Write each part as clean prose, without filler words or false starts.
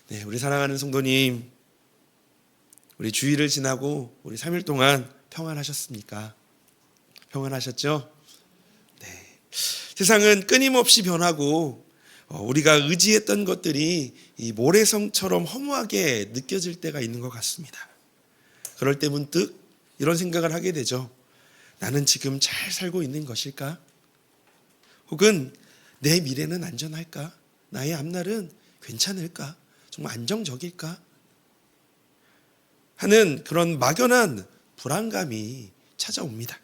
네, 우리 사랑하는 성도님, 우리 주일을 지나고 우리 3일 동안 평안하셨습니까? 평안하셨죠? 네. 세상은 끊임없이 변하고 우리가 의지했던 것들이 이 모래성처럼 허무하게 느껴질 때가 있는 것 같습니다. 그럴 때 문득 이런 생각을 하게 되죠. 나는 지금 잘 살고 있는 것일까? 혹은 내 미래는 안전할까? 나의 앞날은 괜찮을까? 정말 안정적일까? 하는 그런 막연한 불안감이 찾아옵니다.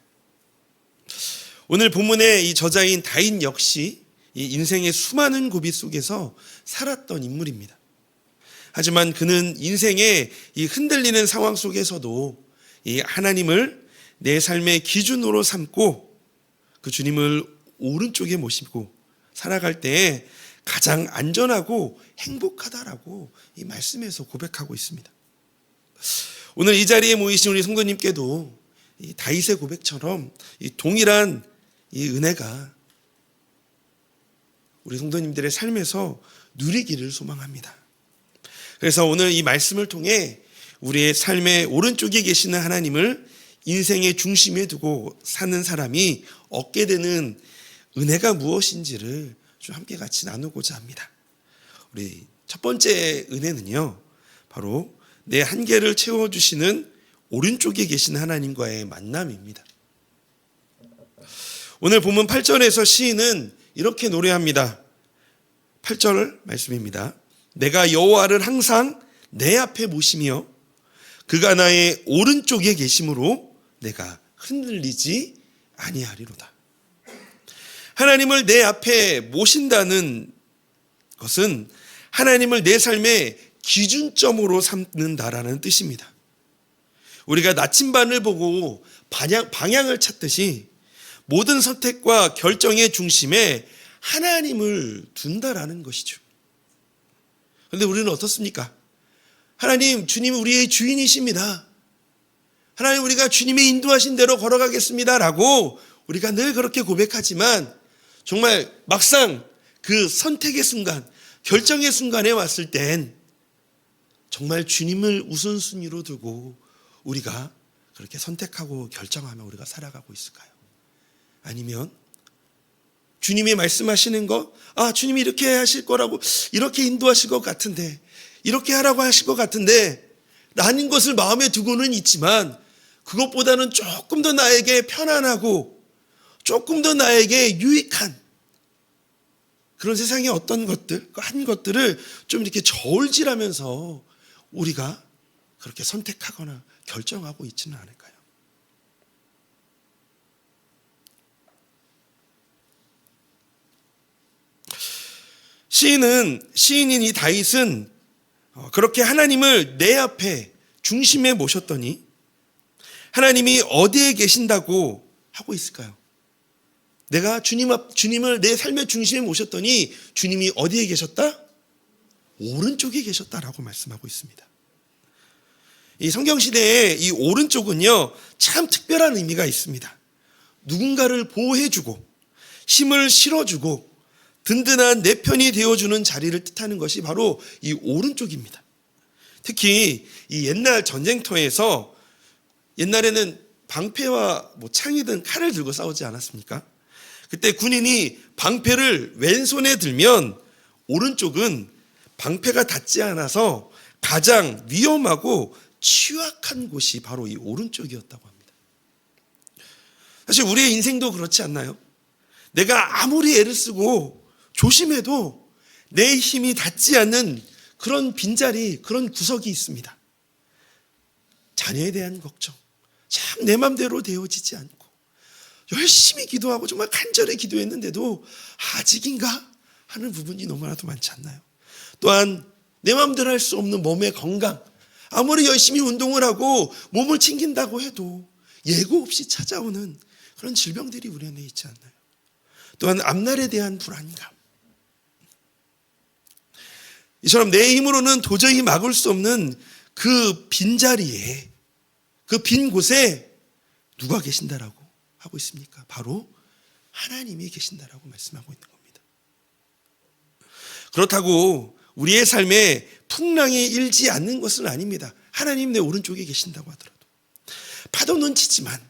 오늘 본문의 이 저자인 다윗 역시 이 인생의 수많은 고비 속에서 살았던 인물입니다. 하지만 그는 인생의 이 흔들리는 상황 속에서도 이 하나님을 내 삶의 기준으로 삼고 그 주님을 오른쪽에 모시고 살아갈 때에 가장 안전하고 행복하다라고 이 말씀에서 고백하고 있습니다. 오늘 이 자리에 모이신 우리 성도님께도 이 다윗의 고백처럼 이 동일한 이 은혜가 우리 성도님들의 삶에서 누리기를 소망합니다. 그래서 오늘 이 말씀을 통해 우리의 삶의 오른쪽에 계시는 하나님을 인생의 중심에 두고 사는 사람이 얻게 되는 은혜가 무엇인지를 좀 함께 같이 나누고자 합니다. 우리 첫 번째 은혜는요, 바로 내 한계를 채워주시는 오른쪽에 계신 하나님과의 만남입니다. 오늘 본문 8절에서 시인은 이렇게 노래합니다. 8절 말씀입니다. 내가 여호와를 항상 내 앞에 모시며 그가 나의 오른쪽에 계심으로 내가 흔들리지 아니하리로다. 하나님을 내 앞에 모신다는 것은 하나님을 내 삶의 기준점으로 삼는다라는 뜻입니다. 우리가 나침반을 보고 방향을 찾듯이 모든 선택과 결정의 중심에 하나님을 둔다라는 것이죠. 그런데 우리는 어떻습니까? 하나님, 주님이 우리의 주인이십니다. 하나님, 우리가 주님의 인도하신 대로 걸어가겠습니다 라고 우리가 늘 그렇게 고백하지만 정말 막상 그 선택의 순간, 결정의 순간에 왔을 땐 정말 주님을 우선순위로 두고 우리가 그렇게 선택하고 결정하며 우리가 살아가고 있을까요? 아니면 주님이 말씀하시는 거, 주님이 이렇게 하실 거라고, 이렇게 인도하실 것 같은데, 이렇게 하라고 하실 것 같은데 라는 것을 마음에 두고는 있지만 그것보다는 조금 더 나에게 편안하고 조금 더 나에게 유익한 그런 세상의 어떤 것들, 한 것들을 좀 이렇게 저울질하면서 우리가 그렇게 선택하거나 결정하고 있지는 않을까요? 시인인 이 다윗은 그렇게 하나님을 내 앞에 중심에 모셨더니 하나님이 어디에 계신다고 하고 있을까요? 내가 주님을 내 삶의 중심에 모셨더니 주님이 어디에 계셨다? 오른쪽에 계셨다라고 말씀하고 있습니다. 이 성경시대에 이 오른쪽은요, 참 특별한 의미가 있습니다. 누군가를 보호해주고 힘을 실어주고 든든한 내 편이 되어주는 자리를 뜻하는 것이 바로 이 오른쪽입니다. 특히 이 옛날 전쟁터에서 옛날에는 방패와 창이든 칼을 들고 싸우지 않았습니까? 그때 군인이 방패를 왼손에 들면 오른쪽은 방패가 닿지 않아서 가장 위험하고 취약한 곳이 바로 이 오른쪽이었다고 합니다. 사실 우리의 인생도 그렇지 않나요? 내가 아무리 애를 쓰고 조심해도 내 힘이 닿지 않는 그런 빈자리, 그런 구석이 있습니다. 자녀에 대한 걱정, 참 내 맘대로 되어지지 않고 열심히 기도하고 정말 간절히 기도했는데도 아직인가 하는 부분이 너무나도 많지 않나요? 또한 내 맘대로 할 수 없는 몸의 건강, 아무리 열심히 운동을 하고 몸을 챙긴다고 해도 예고 없이 찾아오는 그런 질병들이 우리 안에 있지 않나요? 또한 앞날에 대한 불안감, 이처럼 내 힘으로는 도저히 막을 수 없는 그 빈자리에, 그 빈 곳에 누가 계신다라고 하고 있습니까? 바로 하나님이 계신다라고 말씀하고 있는 겁니다. 그렇다고 우리의 삶에 풍랑에 일지 않는 것은 아닙니다. 하나님 내 오른쪽에 계신다고 하더라도 파도는 치지만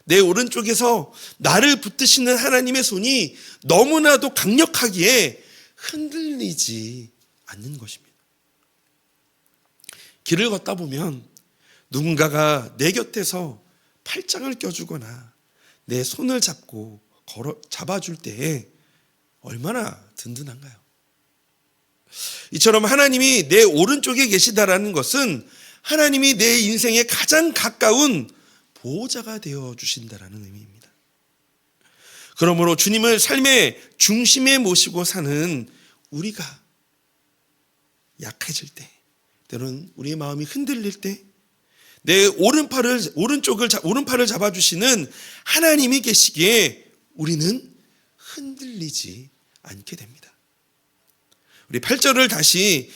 내 오른쪽에서 나를 붙드시는 하나님의 손이 너무나도 강력하기에 흔들리지 않는 것입니다. 길을 걷다 보면 누군가가 내 곁에서 팔짱을 껴주거나 내 손을 잡고 잡아줄 때에 얼마나 든든한가요? 이처럼 하나님이 내 오른쪽에 계시다라는 것은 하나님이 내 인생에 가장 가까운 보호자가 되어주신다라는 의미입니다. 그러므로 주님을 삶의 중심에 모시고 사는 우리가 약해질 때, 때로는 우리의 마음이 흔들릴 때, 내 오른팔을 잡아주시는 하나님이 계시기에 우리는 흔들리지 않게 됩니다. 우리 8절을 다시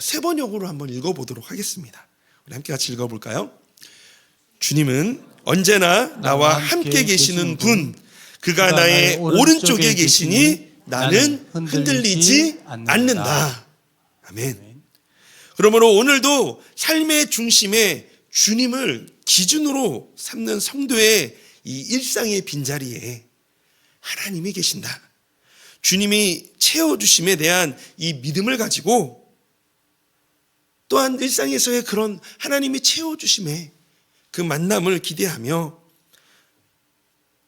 세 번역으로 한번 읽어보도록 하겠습니다. 우리 함께 같이 읽어볼까요? 주님은 언제나 나와 함께 계시는 분, 그가 나의 오른쪽에 계시니 나는 흔들리지 않는다. 아멘. 그러므로 오늘도 삶의 중심에 주님을 기준으로 삼는 성도의 이 일상의 빈자리에 하나님이 계신다. 주님이 채워주심에 대한 이 믿음을 가지고 또한 일상에서의 그런 하나님이 채워주심에 그 만남을 기대하며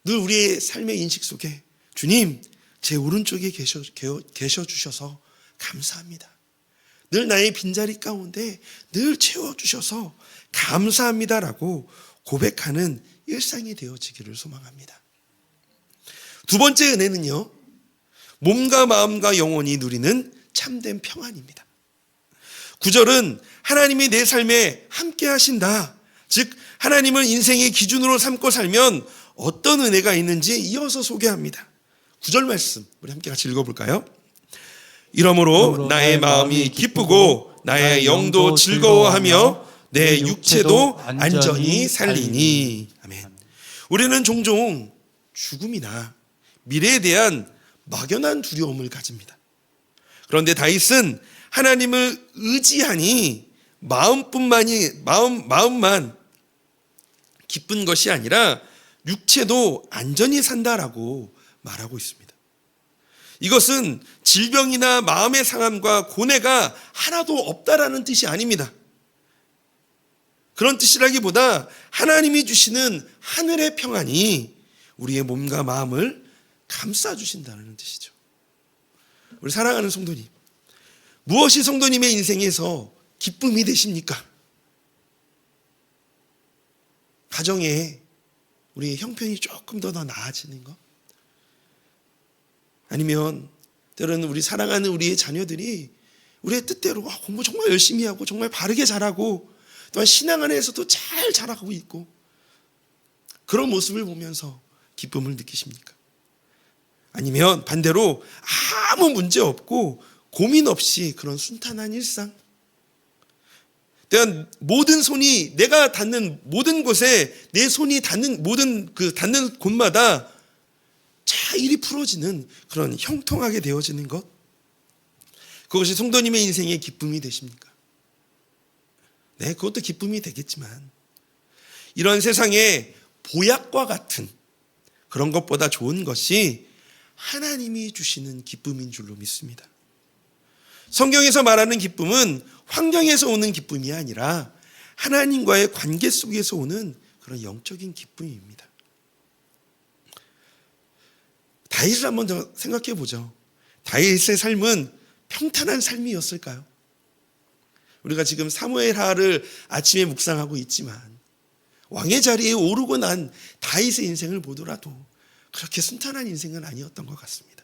늘 우리의 삶의 인식 속에 주님, 제 오른쪽에 계셔주셔서 감사합니다. 늘 나의 빈자리 가운데 늘 채워주셔서 감사합니다라고 고백하는 일상이 되어지기를 소망합니다. 두 번째 은혜는요, 몸과 마음과 영혼이 누리는 참된 평안입니다. 9절은 하나님이 내 삶에 함께 하신다. 즉 하나님을 인생의 기준으로 삼고 살면 어떤 은혜가 있는지 이어서 소개합니다. 9절 말씀 우리 함께 같이 읽어볼까요? 이러므로 나의 마음이 기쁘고 나의 영도 즐거워하며 내 육체도 안전히 살리니. 아멘. 우리는 종종 죽음이나 미래에 대한 막연한 두려움을 가집니다. 그런데 다윗은 하나님을 의지하니 마음만 기쁜 것이 아니라 육체도 안전히 산다라고 말하고 있습니다. 이것은 질병이나 마음의 상함과 고뇌가 하나도 없다라는 뜻이 아닙니다. 그런 뜻이라기보다 하나님이 주시는 하늘의 평안이 우리의 몸과 마음을 감싸주신다는 뜻이죠. 우리 사랑하는 성도님, 무엇이 성도님의 인생에서 기쁨이 되십니까? 가정에 우리 형편이 조금 더 나아지는 것? 아니면 때로는 우리 사랑하는 우리의 자녀들이 우리의 뜻대로 공부 정말 열심히 하고 정말 바르게 잘하고 또한 신앙 안에서도 잘 자라고 있고 그런 모습을 보면서 기쁨을 느끼십니까? 아니면 반대로 아무 문제 없고 고민 없이 그런 순탄한 일상, 또한 모든 손이 내가 닿는 모든 곳에 내 손이 닿는 모든 닿는 곳마다 자일이 풀어지는 그런 형통하게 되어지는 것, 그것이 성도님의 인생의 기쁨이 되십니까? 네, 그것도 기쁨이 되겠지만 이런 세상에 보약과 같은 그런 것보다 좋은 것이 하나님이 주시는 기쁨인 줄로 믿습니다. 성경에서 말하는 기쁨은 환경에서 오는 기쁨이 아니라 하나님과의 관계 속에서 오는 그런 영적인 기쁨입니다. 다윗을 한번 더 생각해 보죠. 다윗의 삶은 평탄한 삶이었을까요? 우리가 지금 사무엘하를 아침에 묵상하고 있지만 왕의 자리에 오르고 난 다윗의 인생을 보더라도 그렇게 순탄한 인생은 아니었던 것 같습니다.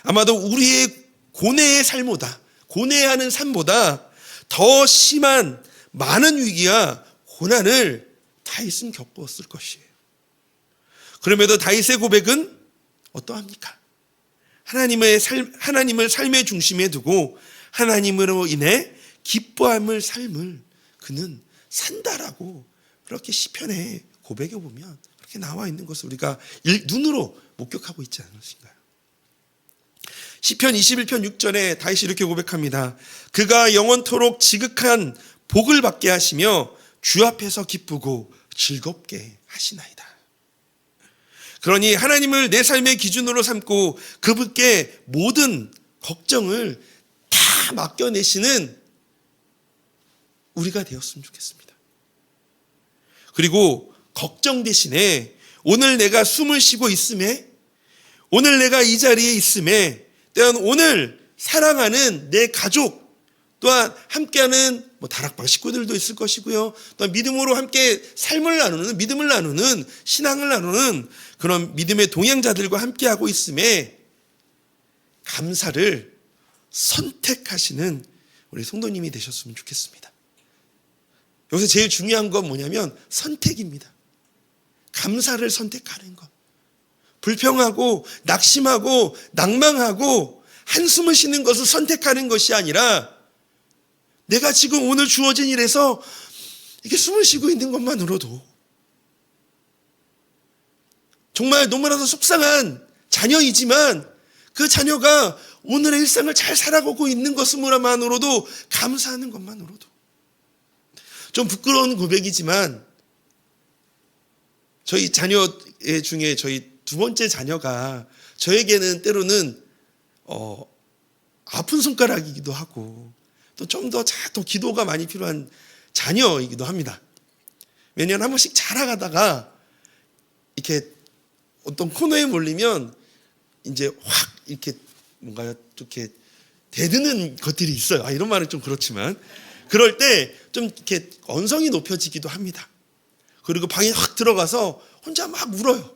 아마도 우리의 고뇌의 삶보다, 고뇌하는 삶보다 더 심한 많은 위기와 고난을 다윗은 겪었을 것이에요. 그럼에도 다윗의 고백은 어떠합니까? 하나님을 삶의 중심에 두고 하나님으로 인해 기뻐함을 삶을 그는 산다라고 그렇게 시편에 고백해 보면 그렇게 나와 있는 것을 우리가 눈으로 목격하고 있지 않으신가요? 시편 21편 6절에 다윗이 이렇게 고백합니다. 그가 영원토록 지극한 복을 받게 하시며 주 앞에서 기쁘고 즐겁게 하시나이다. 그러니 하나님을 내 삶의 기준으로 삼고 그분께 모든 걱정을 다 맡겨내시는 우리가 되었으면 좋겠습니다. 그리고 걱정 대신에 오늘 내가 숨을 쉬고 있음에, 오늘 내가 이 자리에 있음에, 또한 오늘 사랑하는 내 가족, 또한 함께하는 다락방 식구들도 있을 것이고요. 또한 믿음으로 함께 삶을 나누는, 믿음을 나누는, 신앙을 나누는 그런 믿음의 동행자들과 함께하고 있음에 감사를 선택하시는 우리 성도님이 되셨으면 좋겠습니다. 여기서 제일 중요한 건 뭐냐면 선택입니다. 감사를 선택하는 것. 불평하고 낙심하고 낭망하고 한숨을 쉬는 것을 선택하는 것이 아니라 내가 지금 오늘 주어진 일에서 이렇게 숨을 쉬고 있는 것만으로도 정말 너무나도 속상한 자녀이지만 그 자녀가 오늘의 일상을 잘 살아가고 있는 것만으로도 감사하는 것만으로도 좀 부끄러운 고백이지만 저희 자녀 중에 저희 두 번째 자녀가 저에게는 때로는 아픈 손가락이기도 하고 또 좀 더 기도가 많이 필요한 자녀이기도 합니다. 매년 한 번씩 자라가다가 이렇게 어떤 코너에 몰리면 이제 확 이렇게 뭔가 이렇게 대드는 것들이 있어요. 이런 말은 좀 그렇지만 그럴 때 좀 이렇게 언성이 높여지기도 합니다. 그리고 방에 확 들어가서 혼자 막 울어요.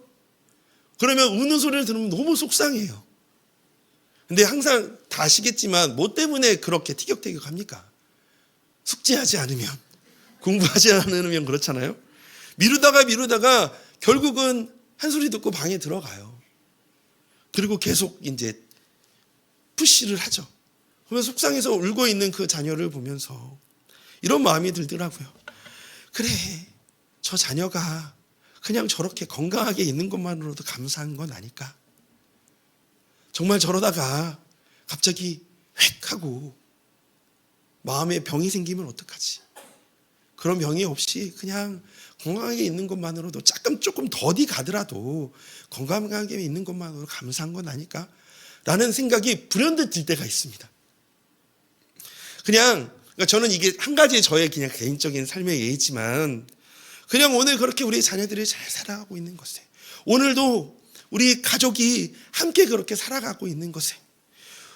그러면 우는 소리를 들으면 너무 속상해요. 근데 항상 다 아시겠지만 뭐 때문에 그렇게 티격태격합니까? 숙제하지 않으면, 공부하지 않으면 그렇잖아요. 미루다가 결국은 한 소리 듣고 방에 들어가요. 그리고 계속 이제 푸시를 하죠. 그러면 속상해서 울고 있는 그 자녀를 보면서 이런 마음이 들더라고요. 그래, 저 자녀가 그냥 저렇게 건강하게 있는 것만으로도 감사한 건 아닐까? 정말 저러다가 갑자기 획 하고 마음에 병이 생기면 어떡하지? 그런 병이 없이 그냥 건강하게 있는 것만으로도 조금 더디 가더라도 건강하게 있는 것만으로도 감사한 건 아닐까? 라는 생각이 불현듯 들 때가 있습니다. 그러니까 저는 이게 한 가지 저의 그냥 개인적인 삶의 예이지만 그냥 오늘 그렇게 우리 자녀들이 잘 살아가고 있는 것에, 오늘도 우리 가족이 함께 그렇게 살아가고 있는 것에,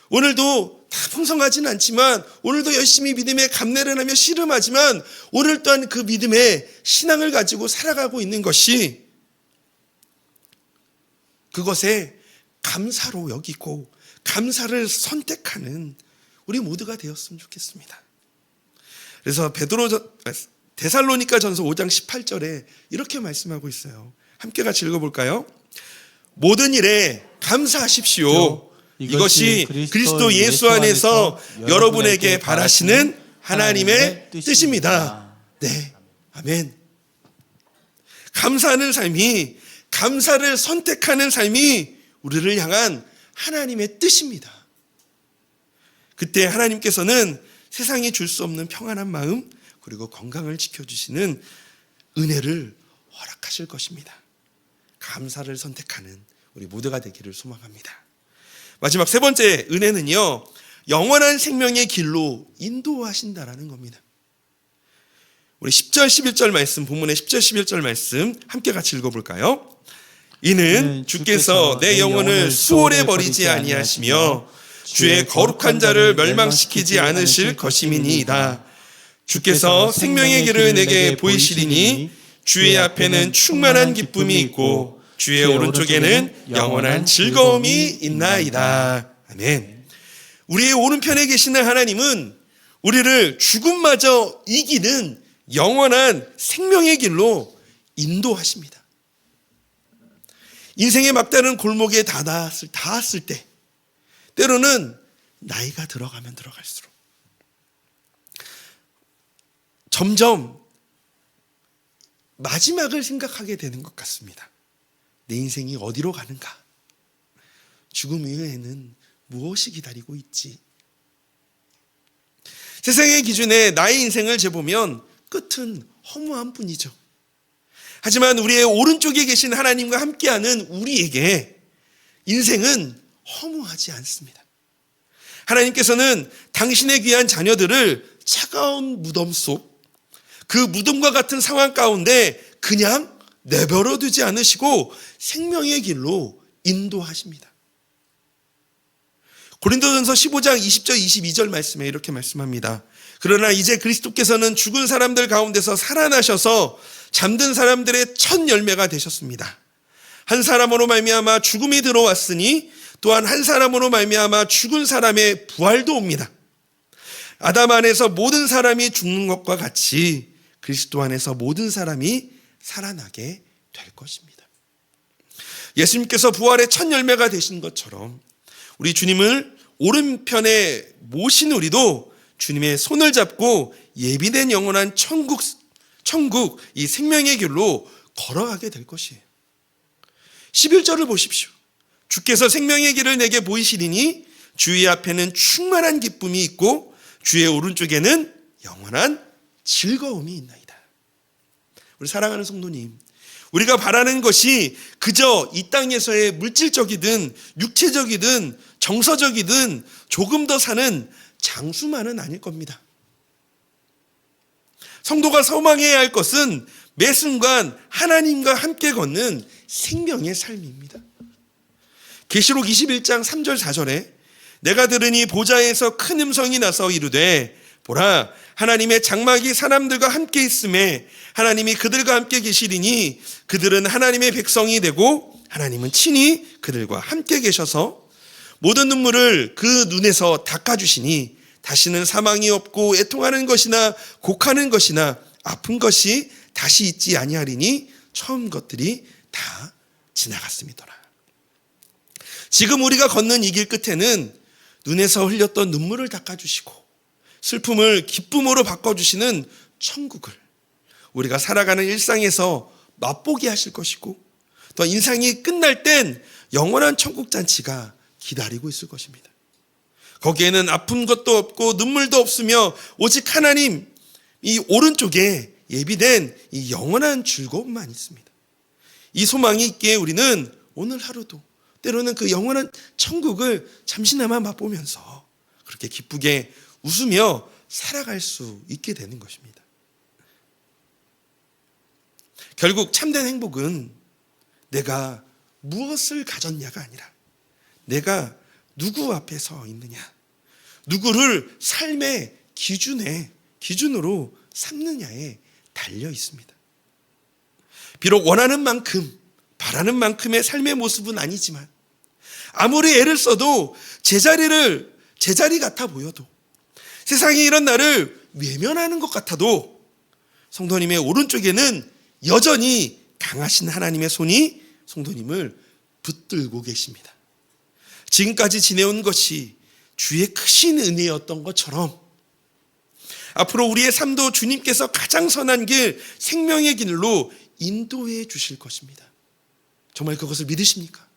오늘도 다 풍성하지는 않지만 오늘도 열심히 믿음의 감례를 하며 씨름하지만 오늘 또한 그 믿음의 신앙을 가지고 살아가고 있는 것이 그것에 감사로 여기고 감사를 선택하는 우리 모두가 되었으면 좋겠습니다. 그래서 데살로니가전서 5장 18절에 이렇게 말씀하고 있어요. 함께 같이 읽어볼까요? 모든 일에 감사하십시오. 이것이 그리스도 예수 안에서 여러분에게 바라시는 하나님의 뜻입니다. 네, 아멘. 감사하는 삶이, 감사를 선택하는 삶이 우리를 향한 하나님의 뜻입니다. 그때 하나님께서는 세상이 줄 수 없는 평안한 마음 그리고 건강을 지켜주시는 은혜를 허락하실 것입니다. 감사를 선택하는 우리 모두가 되기를 소망합니다. 마지막 세 번째 은혜는요, 영원한 생명의 길로 인도하신다라는 겁니다. 우리 10절 11절 말씀, 본문의 10절 11절 말씀 함께 같이 읽어볼까요? 이는 주께서 내 영혼을 수월에 버리지 아니하시며 주의 거룩한 자를 멸망시키지 않으실 것임이니이다. 주께서 생명의 길을 내게 보이시리니 주의 앞에는 충만한 기쁨이 있고 주의 오른쪽에는 영원한 즐거움이 있나이다. 아멘. 우리의 오른편에 계시는 하나님은 우리를 죽음마저 이기는 영원한 생명의 길로 인도하십니다. 인생의 막다른 골목에 닿았을 때, 때로는 나이가 들어가면 들어갈수록 점점 마지막을 생각하게 되는 것 같습니다. 내 인생이 어디로 가는가? 죽음 이후에는 무엇이 기다리고 있지? 세상의 기준에 나의 인생을 재보면 끝은 허무한 뿐이죠. 하지만 우리의 오른쪽에 계신 하나님과 함께하는 우리에게 인생은 허무하지 않습니다. 하나님께서는 당신의 귀한 자녀들을 차가운 무덤 속, 그 무덤과 같은 상황 가운데 그냥 내버려 두지 않으시고 생명의 길로 인도하십니다. 고린도전서 15장 20절 22절 말씀에 이렇게 말씀합니다. 그러나 이제 그리스도께서는 죽은 사람들 가운데서 살아나셔서 잠든 사람들의 첫 열매가 되셨습니다. 한 사람으로 말미암아 죽음이 들어왔으니 또한 한 사람으로 말미암아 죽은 사람의 부활도 옵니다. 아담 안에서 모든 사람이 죽는 것과 같이 그리스도 안에서 모든 사람이 살아나게 될 것입니다. 예수님께서 부활의 첫 열매가 되신 것처럼 우리 주님을 오른편에 모신 우리도 주님의 손을 잡고 예비된 영원한 천국 이 생명의 길로 걸어가게 될 것이에요. 11절을 보십시오. 주께서 생명의 길을 내게 보이시리니 주의 앞에는 충만한 기쁨이 있고 주의 오른쪽에는 영원한 즐거움이 있나이다. 우리 사랑하는 성도님, 우리가 바라는 것이 그저 이 땅에서의 물질적이든 육체적이든 정서적이든 조금 더 사는 장수만은 아닐 겁니다. 성도가 소망해야 할 것은 매 순간 하나님과 함께 걷는 생명의 삶입니다. 계시록 21장 3절 4절에 내가 들으니 보좌에서 큰 음성이 나서 이르되 보라 하나님의 장막이 사람들과 함께 있음에 하나님이 그들과 함께 계시리니 그들은 하나님의 백성이 되고 하나님은 친히 그들과 함께 계셔서 모든 눈물을 그 눈에서 닦아주시니 다시는 사망이 없고 애통하는 것이나 곡하는 것이나 아픈 것이 다시 있지 아니하리니 처음 것들이 다 지나갔음이더라. 지금 우리가 걷는 이 길 끝에는 눈에서 흘렸던 눈물을 닦아주시고 슬픔을 기쁨으로 바꿔주시는 천국을 우리가 살아가는 일상에서 맛보게 하실 것이고 또 인생이 끝날 땐 영원한 천국 잔치가 기다리고 있을 것입니다. 거기에는 아픈 것도 없고 눈물도 없으며 오직 하나님 이 오른쪽에 예비된 이 영원한 즐거움만 있습니다. 이 소망이 있기에 우리는 오늘 하루도 때로는 그 영원한 천국을 잠시나마 맛보면서 그렇게 기쁘게 웃으며 살아갈 수 있게 되는 것입니다. 결국 참된 행복은 내가 무엇을 가졌냐가 아니라 내가 누구 앞에 서 있느냐, 누구를 삶의 기준으로 삼느냐에 달려 있습니다. 비록 원하는 만큼, 바라는 만큼의 삶의 모습은 아니지만 아무리 애를 써도 제자리 같아 보여도 세상이 이런 나를 외면하는 것 같아도 성도님의 오른쪽에는 여전히 강하신 하나님의 손이 성도님을 붙들고 계십니다. 지금까지 지내온 것이 주의 크신 은혜였던 것처럼 앞으로 우리의 삶도 주님께서 가장 선한 길, 생명의 길로 인도해 주실 것입니다. 정말 그것을 믿으십니까?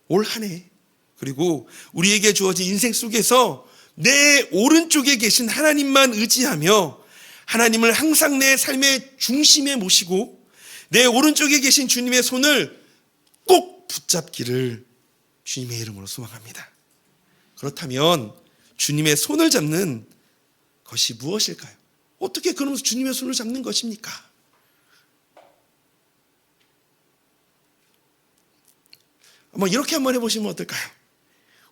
올 한 해 그리고 우리에게 주어진 인생 속에서 내 오른쪽에 계신 하나님만 의지하며 하나님을 항상 내 삶의 중심에 모시고 내 오른쪽에 계신 주님의 손을 꼭 붙잡기를 주님의 이름으로 소망합니다. 그렇다면 주님의 손을 잡는 것이 무엇일까요? 어떻게 그러면서 주님의 손을 잡는 것입니까? 이렇게 한번 해보시면 어떨까요?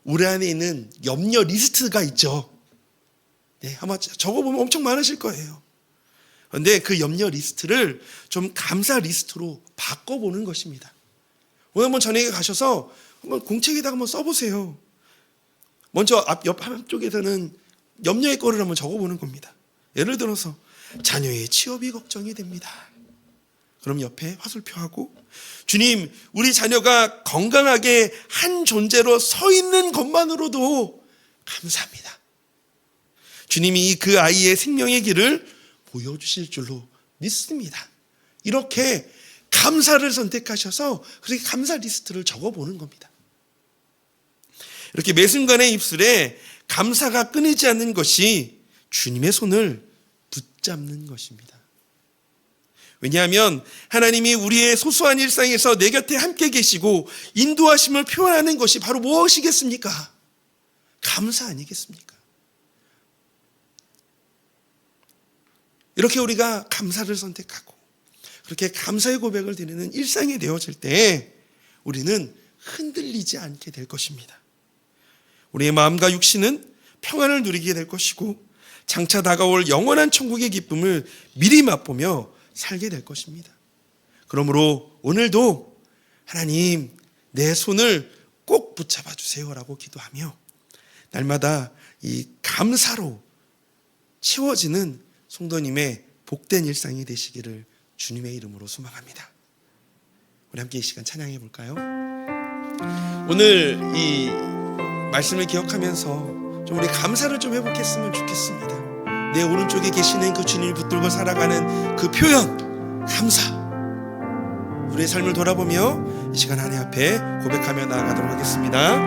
우리 안에 있는 염려 리스트가 있죠. 네, 아마 적어보면 엄청 많으실 거예요. 그런데 그 염려 리스트를 좀 감사 리스트로 바꿔보는 것입니다. 오늘 한번 저녁에 가셔서 한번 공책에다가 한번 써보세요. 먼저 옆 한쪽에서는 염려의 거를 한번 적어보는 겁니다. 예를 들어서 자녀의 취업이 걱정이 됩니다. 그럼 옆에 화살표하고 주님, 우리 자녀가 건강하게 한 존재로 서 있는 것만으로도 감사합니다. 주님이 그 아이의 생명의 길을 보여주실 줄로 믿습니다. 이렇게 감사를 선택하셔서 그렇게 감사 리스트를 적어보는 겁니다. 이렇게 매 순간의 입술에 감사가 끊이지 않는 것이 주님의 손을 붙잡는 것입니다. 왜냐하면 하나님이 우리의 소소한 일상에서 내 곁에 함께 계시고 인도하심을 표현하는 것이 바로 무엇이겠습니까? 감사 아니겠습니까? 이렇게 우리가 감사를 선택하고 그렇게 감사의 고백을 드리는 일상이 되어질 때 우리는 흔들리지 않게 될 것입니다. 우리의 마음과 육신은 평안을 누리게 될 것이고 장차 다가올 영원한 천국의 기쁨을 미리 맛보며 살게 될 것입니다. 그러므로 오늘도 하나님 내 손을 꼭 붙잡아 주세요라고 기도하며 날마다 이 감사로 채워지는 성도님의 복된 일상이 되시기를 주님의 이름으로 소망합니다. 우리 함께 이 시간 찬양해 볼까요? 오늘 이 말씀을 기억하면서 좀 우리 감사를 좀 회복했으면 좋겠습니다. 내 오른쪽에 계시는 그 주님을 붙들고 살아가는 그 표현, 감사. 우리의 삶을 돌아보며 이 시간 하나님 앞에 고백하며 나아가도록 하겠습니다.